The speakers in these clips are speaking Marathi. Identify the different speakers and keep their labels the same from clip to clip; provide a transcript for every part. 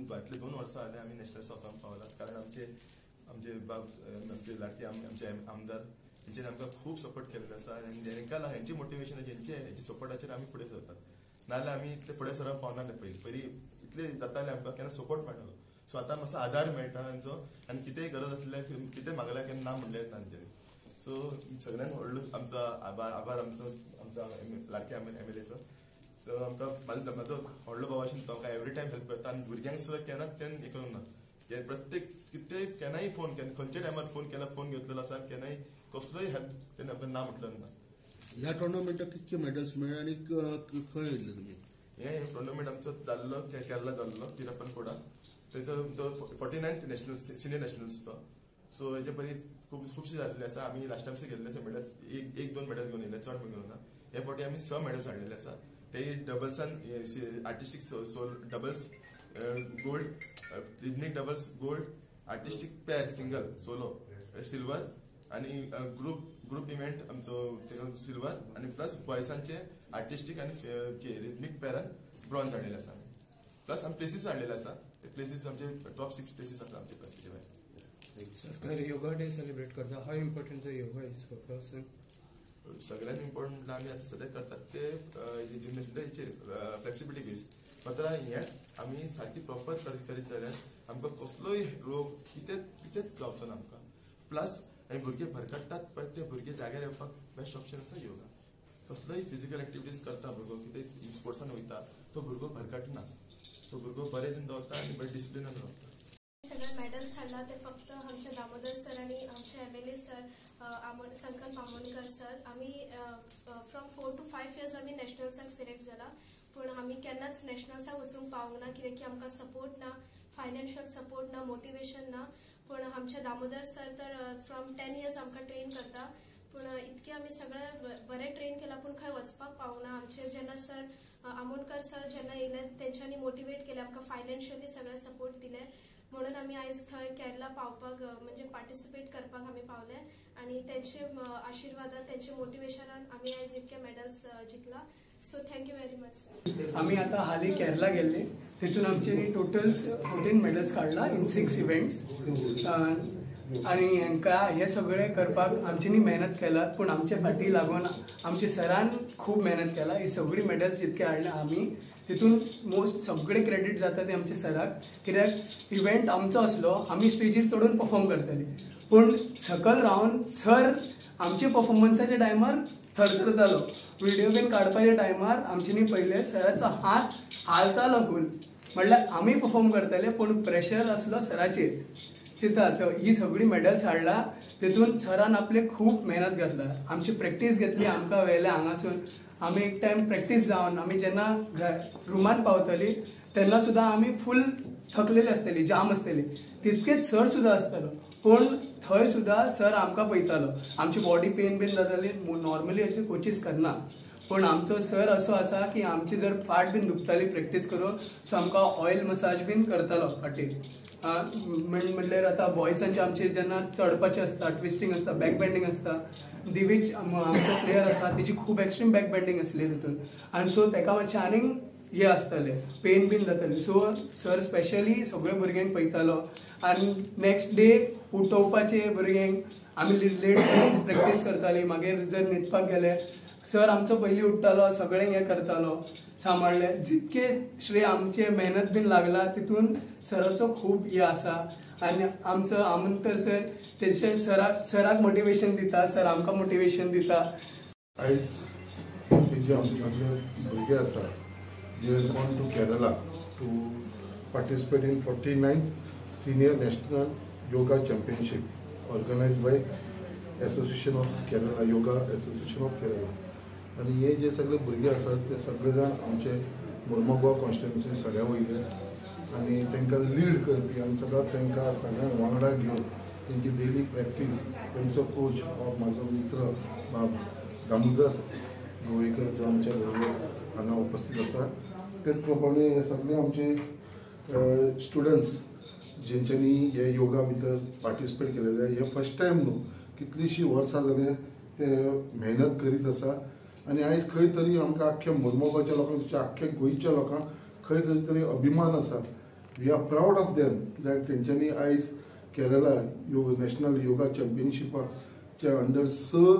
Speaker 1: फाटले 2 वर्सां जाले आमी नॅशनल्स वचोंक पावलात, कारण आमचे लाडके आमचे आमदार हेंच्यानी आमकां खूब सपोर्ट केल्लो आसा आनी हेंकां हेंचे मोटिवेशन हेंचे सपोर्टाचेर आमी फुडें सरतात, नाजाल्यार आमी इतले फुडें सरप पावनासले. पयलीं इतले जाताले आमकां केन्ना सपोर्ट मेळनालो. सो आतां मातसो आधार मेळटा तांचो, आनी कितेंय गरज आसल्यार कितें मागल्यार केन्ना ना म्हणलें तांच्यांनी. सो सगळ्यांत व्हडलो आमचो आभार आमचा लाडके MLAचो. सो आमकां म्हाजो व्हडलो भाव आशिल्लो तो आमकां एवरी टायम हेल्प करता, आनी भुरग्यांक सुद्दां केन्ना तें हें करूंक ना. प्रत्येक कितें केन्नाय फोन खंयच्या टायमार फोन केल्यार फोन घेतलेलो आसा, केन्नाय कसलोय हेल्प तेणें आमकां ना म्हटलें ना.
Speaker 2: ह्या टुर्नामेंटाक कितके मेडल्स मेळ्ळे आनी खंय येयल्ले तुमी?
Speaker 1: हे टुर्नामेंट आमचो जाल्लो केरला जाल्लो तिरप्पनकोडा, थंयचो तो 49th नॅशनल सिनियर नॅशनल्स तो. सो हेजे पयलीं खुबशे जाल्ले आसा. आमी लास्ट टायम्स गेल्ले आसा मेडल्स, 1-2 मेडल्स घेवन येयले, चड घेवन ना. हे फावटी आमी 6 मेडल्स हाडलेले आसा. ते डबल्सान artistic sole doubles gold, rhythmic doubles gold, artistic pair single solo silver, आनी ग्रुप इव्हेंट आमचो सिल्वर, आनी प्लस बॉयसांचे आर्टिस्टीक आनी रिदमीक पेरान ब्रॉन्झ हाडलेले आसा. प्लस आमी प्लेसीस हाडलेले आसा. ते प्लेसीस आमचे टॉप 6 प्लेसीस आसा आमचे प्लेसीचे भायर.
Speaker 3: सरकार योगा डे सेलिब्रेट करता. How important the yoga is for person?
Speaker 1: सगळ्यांत इम्पॉर्टंट आमी आतां सद्या करतात ते जिमनास्टीक फ्लेक्सिबिलिटी बेस. मात्र हे आमी सारकी प्रॉपर करीत जाल्यार आमकां कसलोय रोग कितेंच जावचो ना आमकां. प्लस भुरगे भरकटतात पळय ते भुरगे जाग्यार येवपाक बेस्ट ऑप्शन आसा योगा. कसलोय फिजिकल एक्टिविटीज करता भुरगो, कितें स्पोर्ट्सान वयता तो भुरगो भरकटना. तो भुरगो बरें दिन दवरता आनी बरें डिसिप्लिनान रावता.
Speaker 4: सगळे मेडल्स हाडला ते फक्त आमचे दामोदर सर आणि आमचे MLA सर संकल्प आमोणकर सर. आमी फ्रॉम 4 to 5 years आमी नॅशनल्साक सिलेक्ट जाला, पूण आमी केन्नाच नॅशनल्साक वचूंक पावूंक ना, कित्याक की आमकां सपोर्ट ना, फायनान्शियल सपोर्ट ना, मोटिवेशन ना. पूण आमचे दामोदर सर तर फ्रॉम 10 years आमकां ट्रेन करता. पूण इतके आमी सगळे बरें ट्रेन केला, पूण खंय वचपाक पावूंक ना. आमचे जेन्ना सर आमोणकर सर जेन्ना येयले तेंच्यांनी मोटिवेट केले, आमकां फायनान्शियली सगळे सपोर्ट दिले, म्हणून आमी आयज थंय केरला पावपाक म्हणजे पार्टिसिपेट करपाक आमी पावले. आनी तेंचे आशिर्वादान तेंचे मोटिवेशनान आमी आयज इतके मेडल्स जिखला. So thank you very much.
Speaker 3: आमी आतां हालीं केरला गेल्ले, तितून आमचे टोटल 14 मेडल्स काडला इन 6 इव्हेंट्स. आनी हांकां हे सगळे करपाक आमच्यांनी मेहनत केला, पूण आमचे फाटीं लागून आमच्या सरान खूब मेहनत केला. ही सगळी मेडल्स जितके हाडल्या आमी, तितून मोस्ट सगळे क्रेडीट जाता ते आमच्या सराक, कित्याक इव्हेंट आमचो असलो, आमी स्टेजीर चडून परफॉर्म करतले, पूण सकल रावन सर आमचे परफॉर्मन्साच्या टायमार थरथरतालो. व्हिडिओ बीन काडपाच्या टायमार आमच्यांनी पयले सराचो हात हालतालो फूल, म्हणल्यार आमी परफॉर्म करतले पूण प्रेशर आसलो सराचेर. चिंतात ही सगळी मेडल्स हाडला, तितून सरान आपले खूब मेहनत घातला. आमची प्रॅक्टीस घेतली, आमकां व्हेले हांगासून. आमी एक टायम प्रॅक्टीस जावन आमी जेन्ना रुमान पावतली तेन्ना सुद्दां आमी फूल थकलेली आसतली, जाम आसतली. तितकेच सर सुद्दां आसतालो, पूण थंय सुद्दां सर आमकां पळयतालो. आमची बॉडी पेन बीन जाताली, नॉर्मली अशे कोचीस करना, पूण आमचो सर असो आसा की आमची जर फाट बीन दुखताली प्रॅक्टीस करून, सो आमकां ऑयल मसाज बीन करतालो फाटीर. म्हणल्यार आतां बॉयजांचे आमचे जेन्ना चडपाचे आसता, ट्विस्टिंग आसता, बॅक बेंडिंग आसता. दिवीज आमचो प्लेयर आसा, तिची खूब एक्स्ट्रीम बॅक बेंडिंग आसली तितून, आनी सो तेका मातशें आनीक हे आसताले, पेन बीन जाताली. सो सर स्पेशली सगळ्या भुरग्यांक पळयतालो. आनी नेक्स्ट डे उठोवपाचे भुरग्यांक आमी लेट प्रॅक्टीस करताली. मागीर जर न्हिदपाक गेले सर आमचो पयलीं उठतालो, सगळें हें करतालो, सांबाळले. जितके श्रेय आमचे मेहनत बीन लागला तितून सराचो खूब हे आसा. आनी आमचो आमोणकर सर तेचे सराक मोटिवेशन दिता, सर आमकां मोटिवेशन दिता.
Speaker 5: आयज जे आमचे सगळे भुरगे आसा जे gone to Kerala to participate in 49th senior national yoga championship organised by association of Kerala, yoga association of Kerala. आनी हे जे सगळे भुरगे आसात ते सगळे जाण आमचे मोर्मुगांव कॉन्स्टिट्युएन्सी सगळ्या वयले, आनी तांकां लीड करपी आनी सदांच तांकां सगळ्यांक वांगडा घेवन तेंची डेली प्रॅक्टीस तेंचो कोच म्हाजो मित्र दामोदर गोवेकर जो आमच्या बरोबर हांगा उपस्थित आसा. तेच प्रमाणे हे सगळे आमचे स्टुडंट्स जेंच्यांनी हे योगा भितर पार्टिसिपेट केलेले, हे फर्स्ट टायम न्हू, कितलींशीं वर्सां जाले ते मेहनत करीत आसा. आनी आयज खंय तरी आमकां आख्ख्या मोर्मुगांवच्या लोकांक, आख्ख्या गोंयच्या लोकांक खंय तरी अभिमान आसा we are proud of them that तेंच्यांनी आयज केरला नॅशनल योगा चॅम्पियनशिपाच्या अंडर 6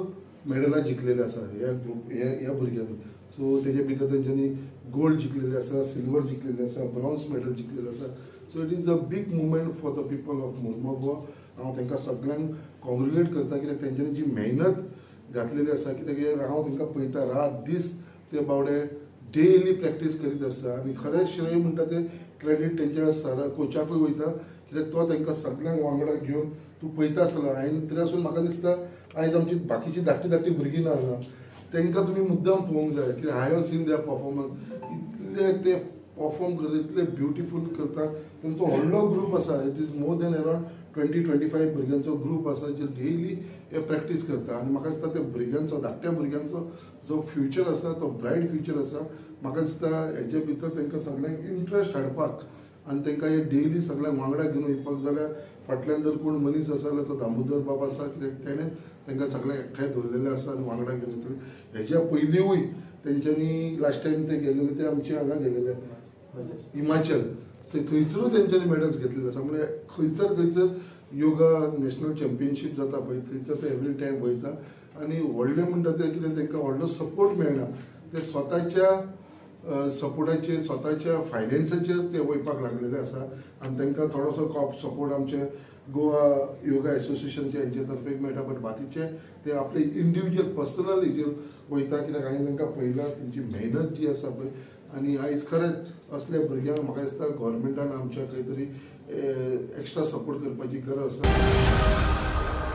Speaker 5: मेडलां जिखलेले आसा ह्या भुरग्यांनी. सो तेजे भितर तेंच्यांनी गोल्ड जिखलेले आसा, सिल्वर जिखलेले आसा, ब्रॉन्झ मेडल जिखलेले आसा. So it is a big movement for the people of Mormugao. हांव तांकां सगळ्यांक कॉंग्रेच्युलेट करता कित्याक तेंच्यांनी जी मेहनत घातलेली आसा. कित्याक हांव तांकां पळयता रात दीस ते बावडे डेली प्रॅक्टीस करीत आसता आनी खरें श्रेय म्हणटा ते क्रेडीट तेंच्या सर कोचाकूय वयता कित्याक तो तांकां सगळ्यांक वांगडा घेवन तूं पळयता आसतलो. हांवें तरी आसून म्हाका दिसता आयज आमची बाकीची धाकटी भुरगीं ना तांकां तुमी मुद्दाम पळोवंक जाय कित्याक हांव सीन देयर परफॉर्मन्स इतले ते परफॉर्म करता इतले ब्युटिफूल करता. तांचो व्हडलो ग्रूप आसा. It is more than around 20-25 भुरग्यांचो ग्रूप आसा जे डेली हे प्रॅक्टीस करता आनी म्हाका दिसता त्या भुरग्यांचो धाकट्या भुरग्यांचो जो फ्युचर आसा तो ब्रायट फ्युचर आसा. म्हाका दिसता हेजे भितर तांकां सगळ्यांक इंट्रस्ट हाडपाक आनी तांकां हे डेली सगळ्यांक वांगडा घेवन वयपाक जाल्यार फाटल्यान जर कोण मनीस आसा जाल्यार तो दामोदर बाब आसा कित्याक तेणें तांकां सगळ्यांक एकठांय दवरलेले आसा आनी वांगडा घेवन वयतले. हेज्या पयलींय तेंच्यांनी लास्ट टायम ते गेलेले ते आमचे हांगा गेलेले हिमाचल थंयसरूय तेंच्यांनी मेडल्स घेतलेले आसा. म्हणजे खंयसर योगा नॅशनल चॅम्पियनशीप जाता पळय थंयसर ते एवरी टायम वयता आनी व्हडलें म्हणटा ते कितें तांकां व्हडलो सपोर्ट मेळना. ते स्वताच्या सपोर्टाचेर स्वताच्या फायनान्साचेर ते वयपाक लागलेले आसा आनी तांकां थोडोसो सपोर्ट आमचे गोवा योगा एसोसिएशनचे हेंचे तर्फे मेळटा. बट बाकीचे ते आपले इंडिविज्युअल पर्सनल हेजेर वयता कित्याक हांवें तांकां पळयलां तेंची मेहनत जी आसा पळय. आनी आयज खरेंच असल्या भुरग्यांक म्हाका दिसता गोवोरमेंटान आमच्या खंय तरी एक्स्ट्रा सपोर्ट करपाची गरज आसा.